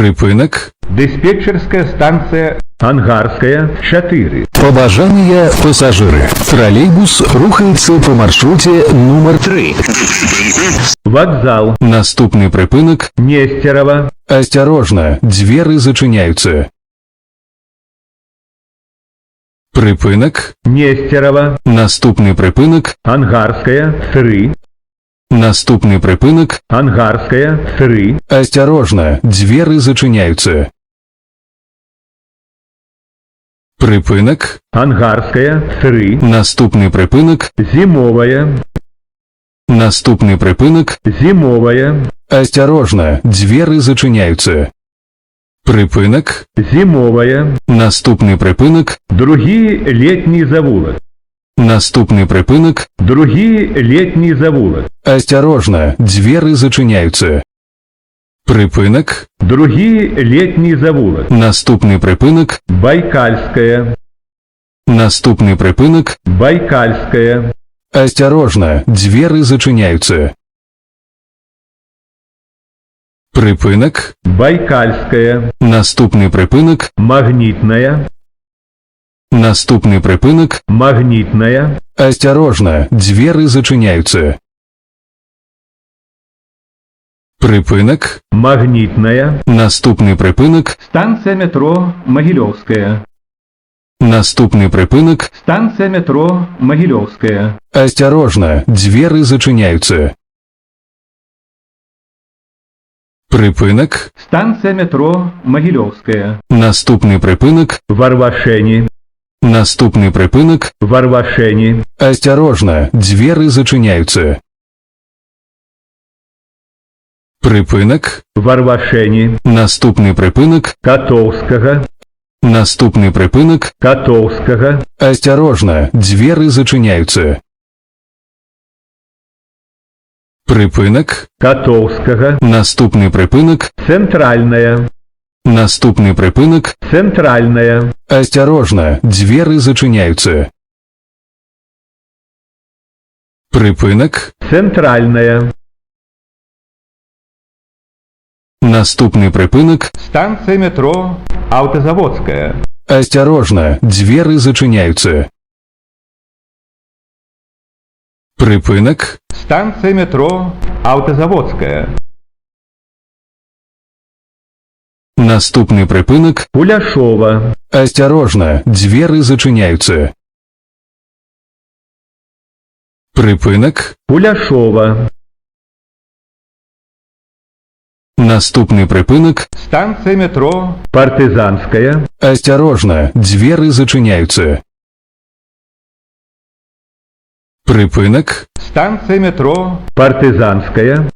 Припинок. Диспетчерская станция Ангарская, 4. Побажання пасажири. Тролейбус рухається по маршруті номер 3. Вокзал Наступний припинок. Нестерова. Осторожно, двери зачиняються. Припинок. Нестерова. Наступний припинок. Ангарская, 3. Наступний припинок. Ангарская, 3. Осторожно, двери зачиняються. Припинок. Ангарская, 3. Наступний припинок. Зимовая. Наступний припинок. Зимовая. Осторожно, двери зачиняються. Припинок. Зимовая. Наступний припинок. Другие летний завулок. Наступний припинок. Другие летний завулок. Осторожно, двери зачиняються. Припинок. Другие летний завулок. Наступний припинок. Байкальская. Наступний припинок. Байкальская. Осторожно, двери зачиняються. Припинок. Байкальская. Наступний припинок. Магнитная. Наступний припинок. Магнитная. Осторожно, двери зачиняються. Припинок. Магнитная. Наступний припинок. Станция метро Могилевская. Наступний припинок. Станция метро Могилевская. Осторожно, двери зачиняються. Припинок. Станция метро Могилевская. Наступний припинок. Варвашени. Наступний припинок. Варвашени. Осторожно, двери зачиняються. Припинок. Варвашени. Наступний припинок. Котовского. Наступний припинок. Котовского. Осторожно, двери зачиняються. Припинок. Котовского. Наступний припинок. Центральная. Наступний припинок. Центральная. Осторожно, двери зачиняються. Припинок. Центральная. Наступний припинок. Станция метро Автозаводская. Осторожно, двери зачиняються. Припинок. Станция метро Автозаводская. Наступний припинок. Куляшова. Осторожно, двери зачиняються. Припинок. Куляшова. Наступний припинок. Станция метро Партизанская. Осторожно, двери зачиняються. Припинок. Станция метро Партизанская.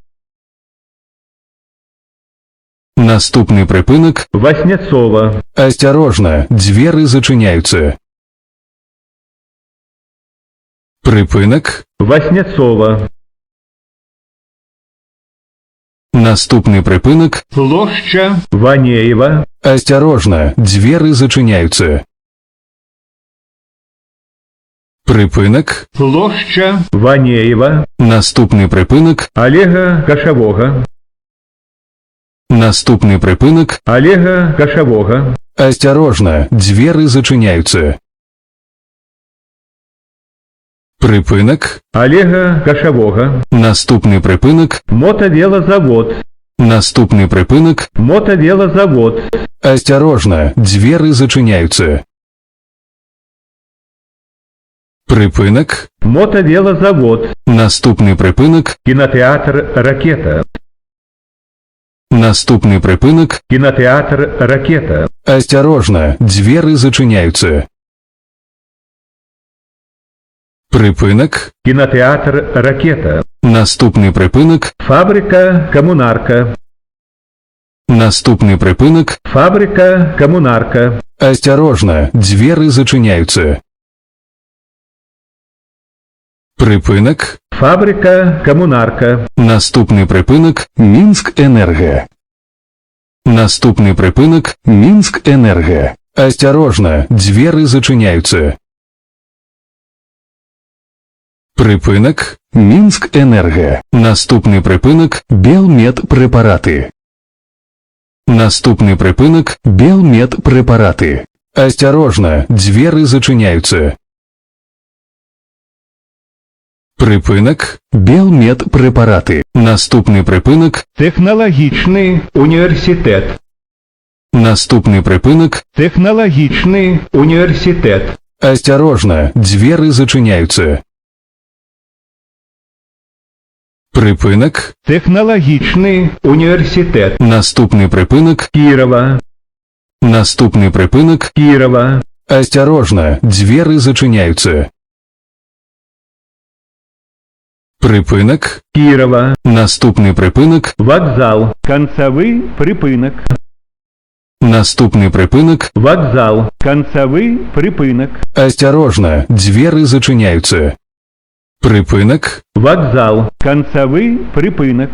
Наступний припинок. Васнецова. Осторожно, двери зачиняються. Припинок. Васнецова. Наступний припинок. Площа Ванеева. Осторожно, двери зачиняються. Припинок. Площа Ванеева. Наступний припинок. Олега Кошового. Наступний припинок. Олега Кошового. Осторожно, двери зачиняються. Припинок. Олега Кошового. Наступний припинок. Мотовелозавод. Наступний припинок. Мотовелозавод. Осторожно, двери зачиняються. Припинок. Мотовелозавод. Наступний припинок. Кинотеатр «Ракета». Наступний припинок. Кинотеатр «Ракета». Осторожно, двери зачиняються. Припинок. Кинотеатр «Ракета». Наступний припинок. Фабрика «Коммунарка». Наступний припинок. Фабрика «Коммунарка». Осторожно, двери зачиняються. Припинок. Фабрика «Коммунарка». Наступний припинок. Мінськ-Енерго. Наступний припинок. Мінськ-Енерго. Осторожно, двери зачиняються. Припинок. Мінськ-Енерго. Наступний припинок. Белмедпрепарати. Наступны прыпынак белмедпрэпараты. Осторожно, дзверы зачыняюцца. Прыпынак белмедпрэпараты. Наступны прыпынак Тэхналагічны універсітэт. Наступны прыпынак Тэхналагічны універсітэт. осторожно, дзверы зачыняюцца. Прыпынак Тэхналагічны універсітэт. Наступны прыпынак Кірова. Наступны прыпынак Кірова. осторожно, дзверы зачыняюцца. Прыпынак Кірова. Наступны прыпынак Вакзал. Канцавы прыпынак. Наступны прыпынак Вакзал. Канцавы прыпынак. осторожно, дзверы зачыняюцца. Прыпынак Вакзал. Канцавы прыпынак.